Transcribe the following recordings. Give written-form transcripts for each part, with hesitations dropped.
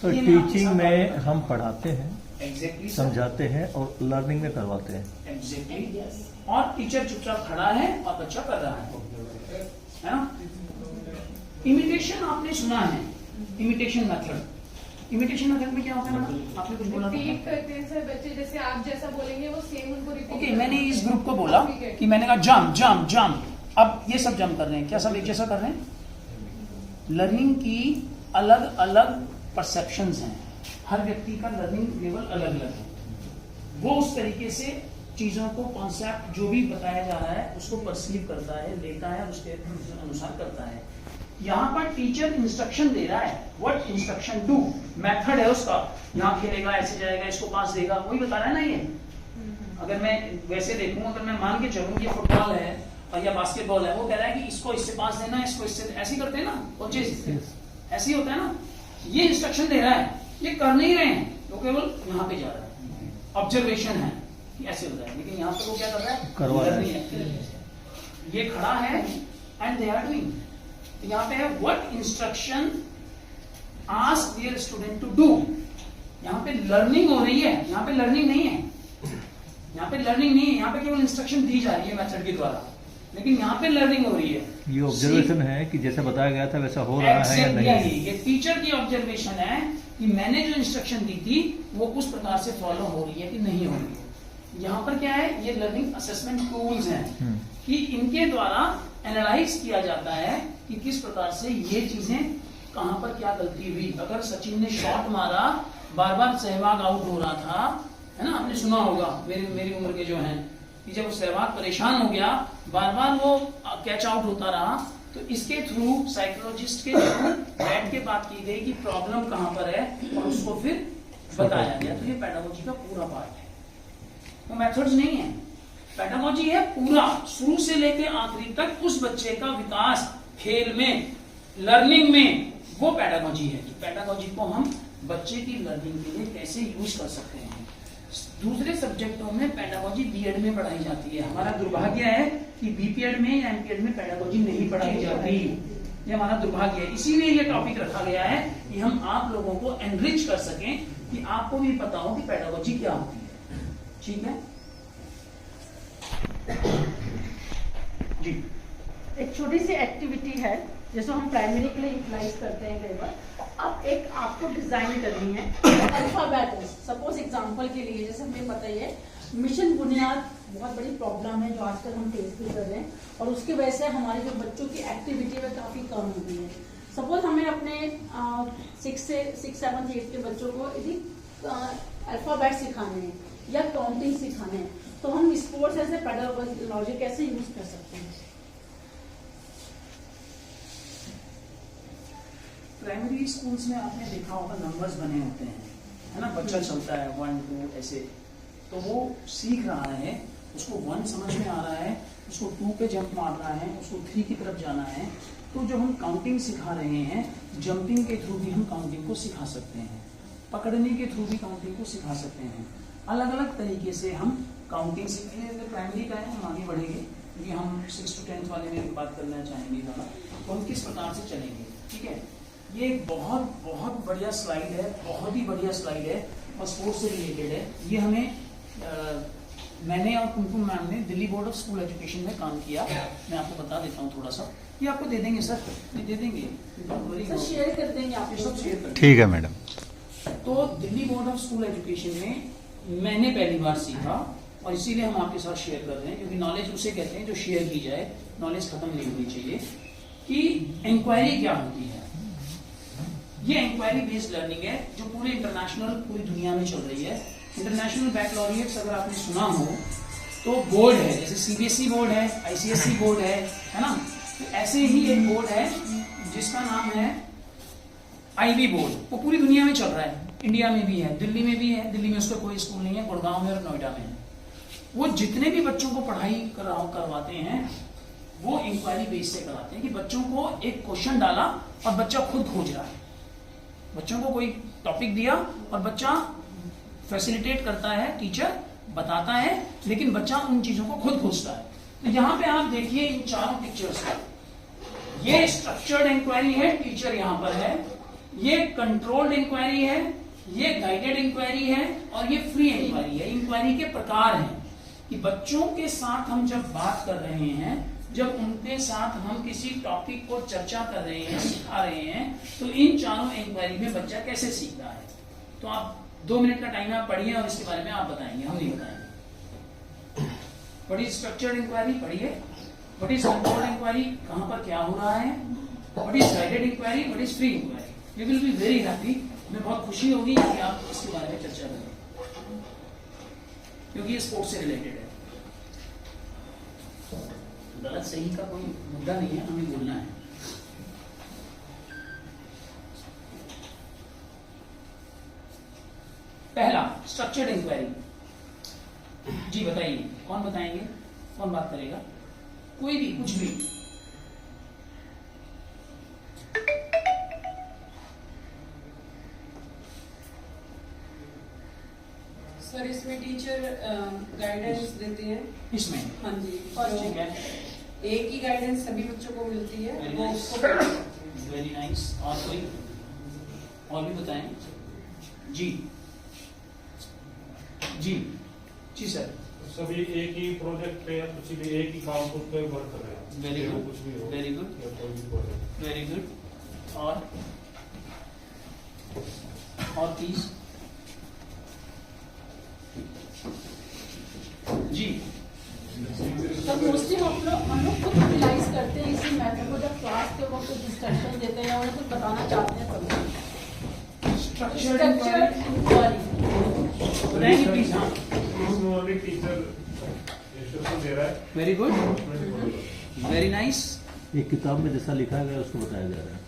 तो टीचिंग में हम पढ़ाते हैं, एग्जैक्टली समझाते हैं और लर्निंग में करवाते हैं। एग्जैक्टली और टीचर चुपचाप खड़ा है और बच्चा कर रहा है ना। इमिटेशन आपने सुना है, इमिटेशन मेथड। इमिटेशन मेथड में क्या होता है मैडम, आपने कुछ बोला रिपीट करते हैं सर बच्चे, जैसे आप जैसा बोलेंगे वो सेम उनको रिपीट। ओके, मैंने इस ग्रुप को बोला कि मैंने कहा जंप जंप जंप, अब ये सब जंप कर रहे हैं, क्या सब एक जैसा कर रहे हैं? लर्निंग की अलग अलग परसेप्शंस हैं, हर व्यक्ति का लर्निंग लेवल अलग अलग है। वो उस तरीके से चीजों को, कॉन्सेप्ट जो भी बताया जा रहा है उसको परसीव करता है, लेता है, उसके अनुसार करता है। यहाँ पर टीचर इंस्ट्रक्शन दे रहा है, व्हाट इंस्ट्रक्शन टू, मेथड है उसका, यहाँ खेलेगा, ऐसे जाएगा, इसको पास देगा, वही बता रहा है ना। ये अगर मैं वैसे देखूं, अगर मैं मान के चलूं ये फुटबॉल है और या बास्केटबॉल है, वो कह रहा है कि इसको इससे पास देना है, इसको इससे, ऐसे करते हैं ना कोचेस, ऐसे ही होता है ना। ये इंस्ट्रक्शन दे रहा है, ये कर नहीं रहे हैं, वो केवल यहाँ पे जा रहा है, ऑब्जर्वेशन है कि ऐसे होता है, लेकिन यहाँ पे वो क्या कर रहा है, करवा रहा है। ये खड़ा है एंड दे आर डूइंग। यहाँ पे है what instruction ask their student to do. यहाँ पे लर्निंग हो रही है, यहाँ पे लर्निंग नहीं है, यहाँ पे लर्निंग नहीं है, यहाँ पे केवल इंस्ट्रक्शन दी जा रही है मेथड के द्वारा, लेकिन यहाँ पे लर्निंग हो रही है। ये ऑब्जर्वेशन है कि जैसे बताया गया था वैसा हो रहा है या नहीं। ये टीचर की ऑब्जर्वेशन है कि मैंने जो इंस्ट्रक्शन दी थी वो उस प्रकार से फॉलो हो रही है कि नहीं हो रही है। यहाँ पर क्या है, ये लर्निंग असेसमेंट टूल्स हैं कि इनके द्वारा एनालाइज किया जाता है कि किस प्रकार से ये चीजें कहां पर क्या गलती हुई। अगर सचिन ने शॉट मारा, बार बार सहवाग आउट हो रहा था, है ना, आपने सुना होगा, मेरी उम्र के जो हैं, कि जब सहवाग परेशान हो गया, बार बार वो कैच आउट होता रहा, तो इसके थ्रू साइकोलॉजिस्ट के थ्रू बैठ के बात की गई कि प्रॉब्लम कहां पर है और उसको फिर बताया गया। तो ये पेडागोजी का पूरा पार्ट है, तो मेथड्स नहीं है, पेडागोजी है पूरा, शुरू से लेकर आखिरी तक उस बच्चे का विकास, खेल में, लर्निंग में, वो पेडागोजी है। पेडागोजी को हम बच्चे की लर्निंग के लिए कैसे यूज कर सकते हैं। दूसरे सब्जेक्टों में पेडागोजी बीएड में पढ़ाई जाती है। हमारा दुर्भाग्य है कि बीपीएड में या एमपीएड में पेडागोजी नहीं पढ़ाई जाती, ये हमारा दुर्भाग्य है। इसीलिए ये टॉपिक रखा गया है कि हम आप लोगों को एनरिच कर सकें, कि आपको भी पता हो कि पेडागोजी क्या होती है। ठीक है जी। एक छोटी सी एक्टिविटी है जिसको हम प्राइमरी के लिए यूटिलाइज करते हैं कई बार। अब एक आपको डिजाइन करनी है अल्फाबेट, सपोज एग्जांपल के लिए, जैसे हमें बताइए मिशन बुनियाद बहुत बड़ी प्रॉब्लम है जो आजकल हम फेस भी कर रहे हैं, और उसकी वजह से हमारे जो बच्चों की एक्टिविटी में काफी कम हो गई है। सपोज हमें अपने 6 से 6, 7, 8 के बच्चों को यदि अल्फाबेट सिखाने हैं या काउंटिंग सिखाने हैं, तो हम स्पोर्ट्स ऐसे पेडागोजी कैसे यूज कर सकते हैं। प्राइमरी स्कूल्स में आपने देखा होगा नंबर्स बने होते हैं, है ना, बच्चा चलता है 1, 2 ऐसे, तो वो सीख रहा है, उसको 1 समझ में आ रहा है, उसको 2 पे जंप मार रहा है, उसको 3 की तरफ जाना है। तो जो हम काउंटिंग सिखा रहे हैं, जंपिंग के थ्रू भी हम काउंटिंग को सिखा सकते हैं, पकड़ने के थ्रू भी काउंटिंग को सिखा सकते हैं। अलग अलग तरीके से हम काउंटिंग सीखेंगे। प्राइमरी का है, हम आगे बढ़ेंगे, क्योंकि हम 6 to 10 वाले में बात करना चाहेंगे ज़्यादा, तो हम किस प्रकार से चलेंगे। ठीक है, ये एक बहुत बहुत बढ़िया स्लाइड है, बहुत ही बढ़िया स्लाइड है और स्पोर्ट्स से रिलेटेड है। ये हमें मैंने और कुमकुम मैम ने Delhi board of school education में काम किया। मैं आपको बता देता हूँ थोड़ा सा, ये आपको दे देंगे सर, ये दे देंगे, शेयर कर देंगे आप, सब शेयर कर। ठीक है मैडम। तो Delhi board of school education में मैंने पहली बार सीखा, और इसीलिए हम आपके साथ शेयर कर रहे हैं, क्योंकि नॉलेज उसे कहते हैं जो शेयर की जाए, नॉलेज खत्म नहीं होनी चाहिए। कि इंक्वायरी क्या होती है, ये इंक्वायरी बेस्ड लर्निंग है जो पूरे इंटरनेशनल, पूरी दुनिया में चल रही है। इंटरनेशनल बैकलॉरिएट्स अगर आपने सुना हो तो बोर्ड है, जैसे सीबीएसई बोर्ड है, आईसीएसई बोर्ड है ना, तो ऐसे ही एक बोर्ड है जिसका नाम है आईबी बोर्ड, वो पूरी दुनिया में चल रहा है, इंडिया में भी है, दिल्ली में भी है, दिल्ली में उसका कोई स्कूल नहीं है, गुड़गांव में और नोएडा में है। वो जितने भी बच्चों को पढ़ाई करवाते हैं वो इंक्वायरी बेस से कराते हैं, कि बच्चों को एक क्वेश्चन डाला और बच्चा खुद खोज रहा है, बच्चों को कोई टॉपिक दिया और बच्चा फैसिलिटेट करता है, टीचर बताता है, लेकिन बच्चा उन चीजों को खुद खोजता है। तो यहाँ पे आप देखिए इन चारों पिक्चर्स का, ये स्ट्रक्चर्ड इंक्वायरी है, टीचर यहाँ पर है, ये कंट्रोल्ड इंक्वायरी है, ये गाइडेड इंक्वायरी है और ये फ्री इंक्वायरी है। इंक्वायरी के प्रकार हैं कि बच्चों के साथ हम जब बात कर रहे हैं, जब उनके साथ हम किसी टॉपिक को चर्चा कर रहे हैं, सिखा रहे हैं, तो इन चारों इंक्वायरी में बच्चा कैसे सीखता है। तो आप 2 मिनट का टाइम आप पढ़िए और इसके बारे में आप बताएंगे, हम नहीं बताएंगे। व्हाट इज स्ट्रक्चर्ड इंक्वायरी पढ़िए, व्हाट इज कंट्रोल्ड इंक्वायरी, कहां पर क्या हो रहा है, what is guided inquiry, what is free inquiry. You will be very happy, हमें बहुत खुशी होगी कि आप इसके बारे में चर्चा करें, क्योंकि ये स्पोर्ट्स से रिलेटेड है। गलत सही का कोई मुद्दा नहीं है, हमें बोलना है। पहला स्ट्रक्चर्ड इंक्वायरी। जी बताइए, कौन बताएंगे, कौन बात करेगा, कोई भी कुछ भी। सर इसमें टीचर गाइडेंस देते हैं। इसमें हाँ जी, ठीक है, एक ही गाइडेंस सभी बच्चों को मिलती है, Very वो nice. उसको वेरी नाइस। और कोई और भी बताएं। जी जी जी सर। सभी एक ही प्रोजेक्ट पे या किसी भी एक ही काम को पे वर्क कर रहे हैं। Very good. कुछ भी हो, Very good. या कोई भी प्रोजेक्ट। Very good. और प्लीज जी। तो मोस्टली हम लोग खुद यूटिलाइज करते हैं इसी मेथड को, जब क्लास के वक्त कुछ इंस्ट्रक्शन देते हैं या उन्हें कुछ बताना चाहते हैं तब। स्ट्रक्चर्ड इंक्वायरी बताएंगे प्लीज। हाँ, इसमें ओनली टीचर इंस्ट्रक्शन दे रहा है। Very good, very nice. एक किताब में जैसा लिखा गया उसको बताया जा रहा है,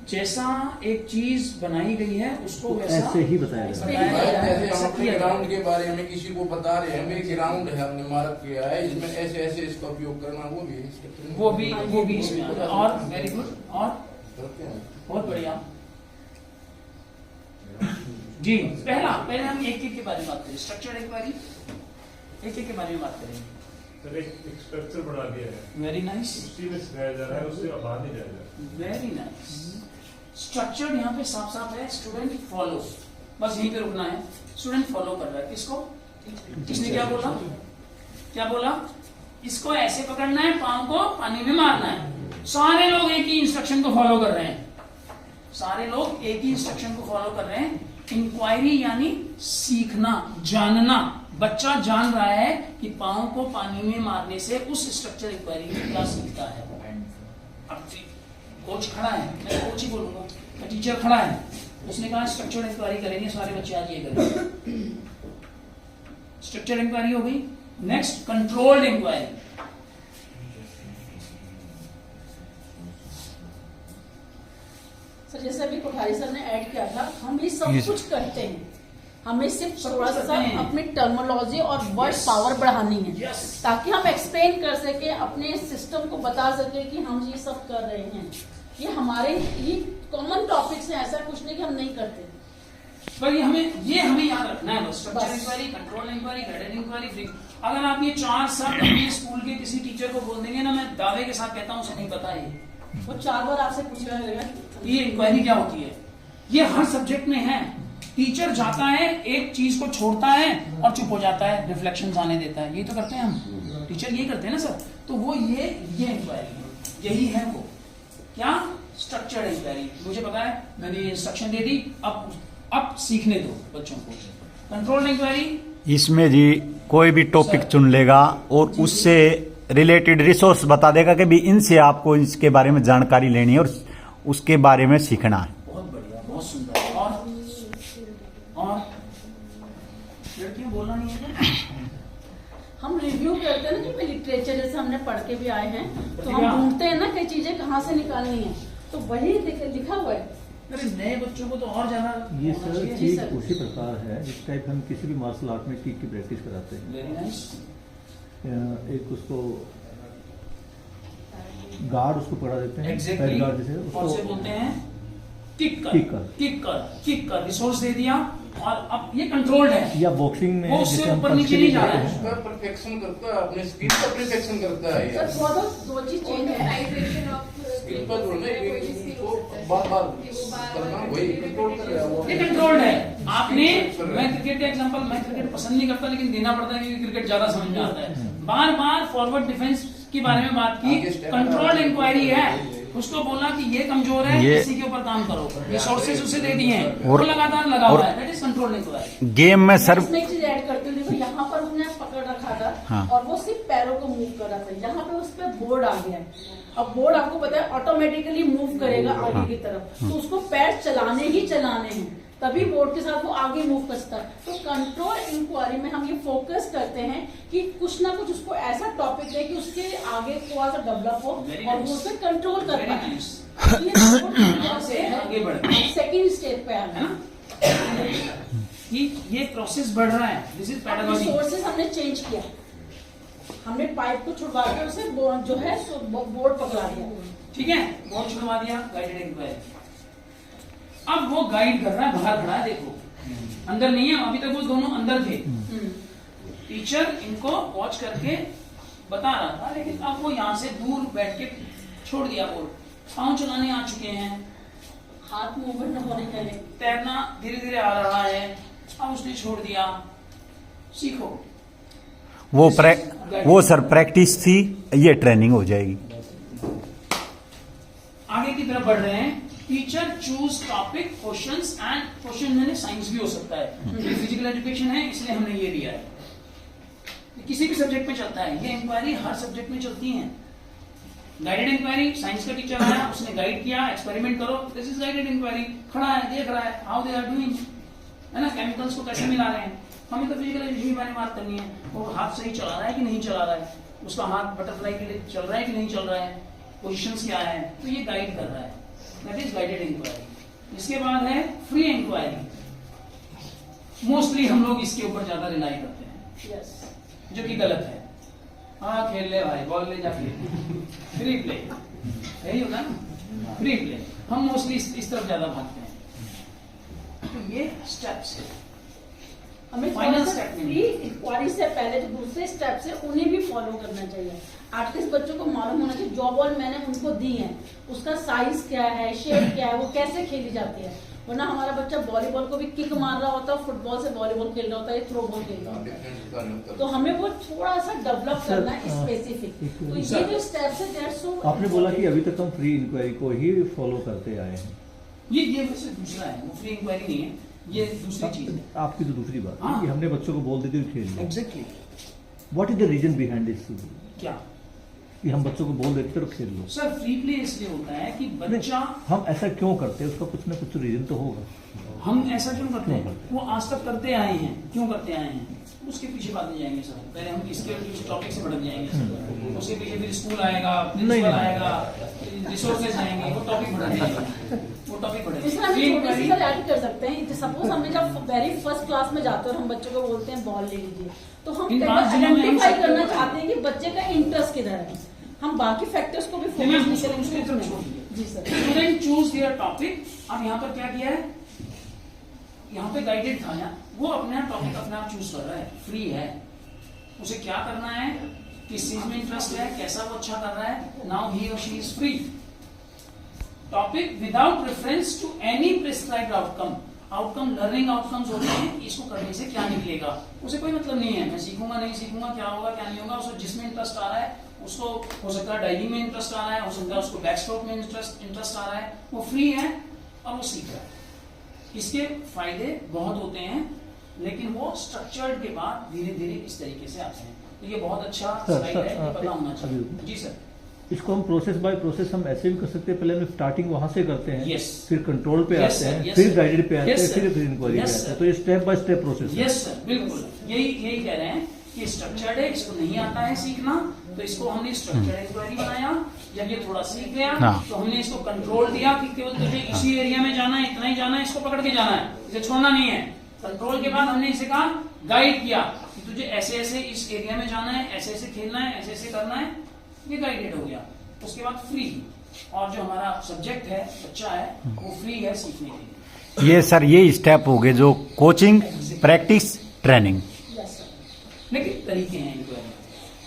जैसा एक चीज बनाई गई है उसको वैसा ऐसे ही बताया जा रहा है। बताया जा रहा है, जैसे ऐसा हम अपने किया जा रहा है। ग्राउंड के बारे में किसी को बता रहे हैं, मेरे ग्राउंड है, हमने मार्क किया है, इसमें ऐसे ऐसे इसका उपयोग करना, वो भी इसमें आता है। और वेरी गुड, और करते हैं। बहुत बढ़िया जी। पहले हम एक एक के बारे में बात करें, स्ट्रक्चर्ड इंक्वायरी, एक एक के बारे में बात करेंगे। सर एक स्ट्रक्चर बना दिया है, वेरी नाइस, उसी में सिखाया जा रहा है, उससे बाहर नहीं जाया जा रहा। Very nice. स्ट्रक्चर्ड यहाँ पे साफ साफ है, स्टूडेंट फॉलो, बस यहीं पे रुकना है। स्टूडेंट फॉलो कर रहा है किसको, किसने क्या बोला, क्या बोला, इसको ऐसे पकड़ना है, पांव को पानी में मारना है। सारे लोग एक ही इंस्ट्रक्शन को फॉलो कर रहे हैं, सारे लोग एक ही इंस्ट्रक्शन को फॉलो कर रहे हैं। इंक्वायरी यानी सीखना, जानना। बच्चा जान रहा है कि पांव को पानी में मारने से उस स्ट्रक्चर इंक्वायरी में क्या सीखता है। अब कोच खड़ा है, मैं कोच ही बोलूंगा, टीचर खड़ा है, उसने कहा स्ट्रक्चर इंक्वायरी करेंगे, सारे बच्चे आज ये करेंगे। स्ट्रक्चर इंक्वायरी हो गई। Next controlled inquiry. सर जैसे अभी कोठारी सर ने ऐड किया था, हम ये सब कुछ करते हैं, हमें सिर्फ थोड़ा सा अपनी टर्मिनोलॉजी और वर्ड पावर बढ़ानी है, Yes. ताकि हम एक्सप्लेन कर सके, अपने सिस्टम को बता सके कि हम ये सब कर रहे हैं। ये हमारे ये कॉमन टॉपिक्स हैं, ऐसा कुछ नहीं कि हम नहीं करते। पर ये हमें याद रखना है बस। स्ट्रक्चर बस। Inquiry, control inquiry, guided inquiry, free. अगर आप ये 4 शब्द अपने स्कूल के किसी टीचर को बोल देंगे ना, मैं दावे के साथ कहता हूँ उसे नहीं पता है वो 4 बार आपसे पूछा जाएगा ये इंक्वायरी क्या होती है। ये हर सब्जेक्ट में है। टीचर जाता है, एक चीज को छोड़ता है और चुप हो जाता है, रिफ्लेक्शंस आने देता है। ये तो करते हैं हम, टीचर ये करते हैं ना सर। तो वो ये इंक्वायरी यही है, वो क्या स्ट्रक्चर्ड इंक्वायरी। मुझे पता है, मैंने ये इंस्ट्रक्शन दे दी, अब सीखने दो बच्चों को। कंट्रोल इंक्वायरी, इसमें जी कोई भी टॉपिक चुन लेगा और उससे रिलेटेड रिसोर्स बता देगा कि भी इनसे आपको इसके बारे में जानकारी लेनी है और उसके बारे में सीखना है। बहुत बढ़िया, बहुत सुंदर। और लड़कियां बोलना नहीं है क्या? हम रिव्यू करते हैं ना, कि लिटरेचर जैसे हमने पढ़ के भी आए हैं, तो बढ़िया। हम ढूंढते हैं ना कि चीजें कहाँ से निकालनी है, तो वही लिखा हुआ है। अरे नए बच्चों को तो और ज्यादा ये होना सर चाहिए। जी एक सर। उसी प्रकार है जिस टाइप हम किसी भी मार्शल आर्ट में किक की प्रैक्टिस कराते हैं। Very nice. एक उसको गार्ड उसको पकड़ा देते हैं, एग्जैक्टली। पैर गार्ड जैसे और से उसको बोलते हैं किक कर, किक कर। किक कर, किक कर, रिसोर्स दे दिया और अब ये कंट्रोल्ड है। या बॉक्सिंग में वो उससे जैसे हम ऊपर पंच नीचे के लिए नहीं जा रहा जाते है। हैं। उसका परफेक्शन करता है, अपने स्किल का परफेक्शन करता है ये। सर थोड़ा दो चीज चेंज है। हाइड्रेशन ऑफ स्किल पर थोड़ा ना, इसको बार बार करना वही कंट्रोल कर रहा है वो। ये कंट्रोल्ड है। आपने, मैं क्रिकेट का एग्जांपल, मैं क्रिकेट पसंद नहीं करता लेकिन देना पड़ता है क्योंकि क्रिकेट ज्यादा समझ में आता है। बार बार फॉरवर्ड डिफेंस के बारे में बात की, कंट्रोल इंक्वायरी है। उसको बोला कि ये कमजोर है, इसी के ऊपर काम करो, रिसोर्सेज उसे दे दिए हैं, वो लगातार लगा हुआ है, that is control inquiry. Game में सर इसमें एक चीज ऐड करती हूँ, देखो यहाँ पर उसने पकड़ रखा था हाँ। और वो सिर्फ पैरों को मूव कर रहा था, यहाँ पे उस पर बोर्ड आ गया है। अब बोर्ड आपको पता है ऑटोमेटिकली मूव करेगा आगे की तरफ, तो उसको पैर चलाने ही चलाने हैं, तभी बोर्ड के साथ वो आगे मूव कर सकता है। तो कंट्रोल इंक्वायरी में हम ये फोकस करते हैं कि कुछ ना कुछ उसको ऐसा टॉपिक दे कि उसके आगे थोड़ा सा डेवलप हो और वो उसे कंट्रोल कर पाए। आगे बढ़ सेकेंड स्टेप पे आना कि ये प्रोसेस बढ़ रहा है, दिस इज पेडागॉजी। सोर्सेज हमने चेंज किया, हमने पाइप को छुड़वा के उसे जो है बोर्ड पकड़ा दिया, ठीक है, बोर्ड छुड़वा दिया, गाइडेड इंक्वायरी। अब वो गाइड कर रहा है, बाहर खड़ा है, देखो अंदर नहीं है, अभी तक वो दोनों अंदर थे। टीचर इनको वॉच करके बता रहा था, लेकिन अब वो यहाँ से दूर बैठ के छोड़ दिया बोर्ड, पाँव चलाने आ चुके हैं, हाथ मूवमेंट होने के लिए, तैरना धीरे धीरे आ रहा है, अब उसने छोड़ दिया। सीखो वो सर प्रैक्टिस थी, ये ट्रेनिंग हो जाएगी। आगे की तरफ बढ़ रहे हैं। Teacher choose topic, questions and question में साइंस भी हो सकता है, ये फिजिकल एजुकेशन है इसलिए हमने ये लिया है। किसी भी सब्जेक्ट में चलता है, ये इंक्वायरी हर सब्जेक्ट में चलती है। गाइडेड इंक्वायरी, साइंस का टीचर आया, उसने गाइड किया, एक्सपेरिमेंट करो, दिस इज गाइडेड इंक्वायरी। खड़ा है, देख रहा है हाउ दे आर डूइंग, है ना, केमिकल्स को कैसे मिला रहे हैं। हमें तो फिजिकल एजुकेशन के बारे में बात करनी है, वो हाथ सही चला रहा है कि नहीं चला रहा है, उसका हाथ बटरफ्लाई के लिए चल रहा है कि नहीं चल रहा है, पोजिशंस क्या है, तो ये गाइड कर रहा है, दैट इज गाइडेड इंक्वायरी। इसके बाद है फ्री इंक्वायरी। मोस्टली हम लोग इसके ऊपर ज्यादा रिलाई करते हैं, जो कि गलत है। हाँ खेल ले भाई, बॉल ले जाके, फ्री प्ले, यही होगा ना, फ्री प्ले। हम मोस्टली इस तरफ ज्यादा भागते हैं। तो ये स्टेप्स है, हमें फाइनल स्टेप फ्री इंक्वायरी से पहले जो दूसरे स्टेप से उन्हें भी फॉलो करना चाहिए। एटलीस्ट बच्चों को मालूम होना चाहिए जो बॉल मैंने उनको दी है उसका साइज क्या है, शेप क्या है, वो कैसे खेली जाती है। वरना हमारा बच्चा वॉलीबॉल को भी किक मार रहा होता है, फुटबॉल से वॉलीबॉल खेल रहा होता है, थ्रो बॉल खेल रहा होता है, तो हमें वो थोड़ा सा डेवलप करना है स्पेसिफिक। तो ये जो स्टेप्स है दैट्स सो। आपने बोला कि अभी तक हम फ्री इंक्वायरी को ही फॉलो करते आए हैं, ये वैसे दूसरा है, वो फ्री इंक्वायरी नहीं है, ये दूसरी चीज है। आपकी तो दूसरी बात हाँ। है कि हमने बच्चों को बोल देते हुए खेल लिया। Exactly. What is the reason behind this क्या कि हम बच्चों को बोल देते और खेल लो? सर, फ्री प्ले इसलिए होता है कि बच्चा, हम ऐसा क्यों करते हैं, उसका कुछ ना कुछ रीजन तो होगा। हम ऐसा क्यों करते हैं, वो आज तक करते आए हैं, क्यों करते आए हैं, उसके पीछे बातें जाएंगे सर। पहले हम इसके टॉपिक से भटक जाएंगे, उसके पीछे फिर स्कूल आएगा, प्रिंसिपल आएगा, रिसोर्सेज आएंगे, वो टॉपिक बढ़ जाएंगे, वो टॉपिक बढ़ेगा। इसमें हम छोटी सी ऐड कर सकते हैं। सपोज हमने जब वेरी फर्स्ट क्लास में जाते हैं और हम बच्चों को बोलते हैं बॉल ले लीजिए, तो हम आइडेंटिफाई करना चाहते हैं कि बच्चे का इंटरेस्ट किधर है। हम बाकी फैक्टर्स को भी फोकस नहीं करेंगे। जी sir. Student choose their topic. अब यहाँ पर क्या किया है, यहाँ पे गाइडेड था ना, वो अपना टॉपिक अपने आप चूज कर रहा है, फ्री है, उसे क्या करना है, किस चीज में इंटरेस्ट है, कैसा वो अच्छा कर रहा है, नाउ ही और she is free. Topic without reference to any prescribed outcome. Outcome learning outcomes होते हैं, इसको करने से क्या निकलेगा उसे कोई मतलब नहीं है, मैं सीखूंगा नहीं सीखूंगा, क्या होगा क्या नहीं होगा, उसे जिसमें इंटरेस्ट आ रहा है, उसको हो सकता है डाइविंग में इंटरेस्ट आ रहा है, हो सकता है उसको बैक स्ट्रोक में इंटरेस्ट आ रहा है, वो फ्री है और वो सीख रहा है। इसके फायदे बहुत होते हैं, लेकिन वो स्ट्रक्चर्ड के बाद धीरे धीरे इस तरीके से आते हैं। तो ये बहुत अच्छा स्लाइड है, ये पता होना चाहिए। जी सर। इसको हम प्रोसेस बाय प्रोसेस हम ऐसे भी कर सकते हैं, पहले हम स्टार्टिंग वहां से करते हैं, Yes. फिर कंट्रोल पे Yes, आते sir. हैं, Yes, फिर sir. गाइडेड पे आते Yes, हैं, sir. फिर इंक्वायरी Yes, पे आते sir. हैं। तो ये स्टेप बाय स्टेप प्रोसेस है। यस सर, बिल्कुल यही कह रहे हैं कि स्ट्रक्चर्ड है, इसको नहीं आता है सीखना, तो इसको हमने स्ट्रक्चर्ड इंक्वायरी बनाया। जब ये थोड़ा सीख गया तो हमने इसको कंट्रोल दिया कि केवल तुझे इसी एरिया में जाना है, इतना ही जाना है, इसको पकड़ के जाना है, इसे छोड़ना नहीं है। कंट्रोल के बाद हमने इसे कहा, गाइड किया कि तुझे ऐसे ऐसे इस एरिया में जाना है, ऐसे ऐसे खेलना है, ऐसे ऐसे करना है, ये गाइडेड हो गया। उसके बाद फ्री, और जो हमारा सब्जेक्ट है, बच्चा है, वो फ्री है सीखने के लिए। ये सर ये स्टेप हो गए जो कोचिंग, प्रैक्टिस, ट्रेनिंग। लेकिन तरीके हैं इनको,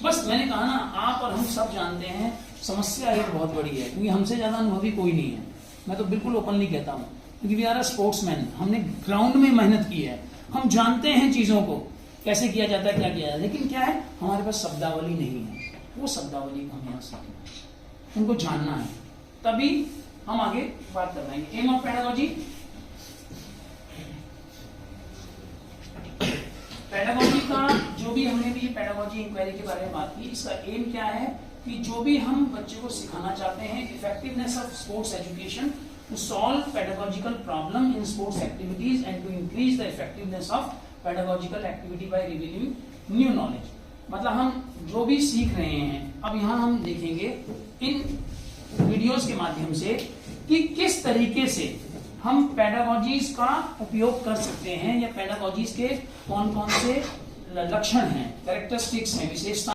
बस मैंने कहा ना, आप और हम सब जानते हैं, समस्या एक बहुत बड़ी है क्योंकि हमसे ज्यादा अनुभवी कोई नहीं है। मैं तो बिल्कुल ओपनली कहता हूँ, क्योंकि वी आर अ स्पोर्ट्समैन, हमने ग्राउंड में मेहनत की है, हम जानते हैं चीजों को कैसे किया जाता है, क्या किया जाता है। लेकिन क्या है, हमारे पास शब्दावली नहीं है, वो शब्दावली को हम यहाँ सीखना है, उनको जानना है, तभी हम आगे बात कर पाएंगे। एम ऑफ पेडागोजी, पेडागोजी का जो भी हमने भी पेडागोजी इंक्वायरी के बारे में बात की, इसका एम क्या है कि जो भी हम बच्चे को सिखाना चाहते हैं, effectiveness of sports education to solve pedagogical problem in sports activities and to increase the effectiveness of pedagogical activity by revealing new knowledge. मतलब हम जो भी सीख रहे हैं, अब यहाँ हम देखेंगे इन वीडियोस के माध्यम से कि किस तरीके से हम पेडागोजीज का उपयोग कर सकते हैं, या पेडागोजीज के कौन कौन से लक्षण हैं, कैरेक्टरिस्टिक्स हैं, विशेषता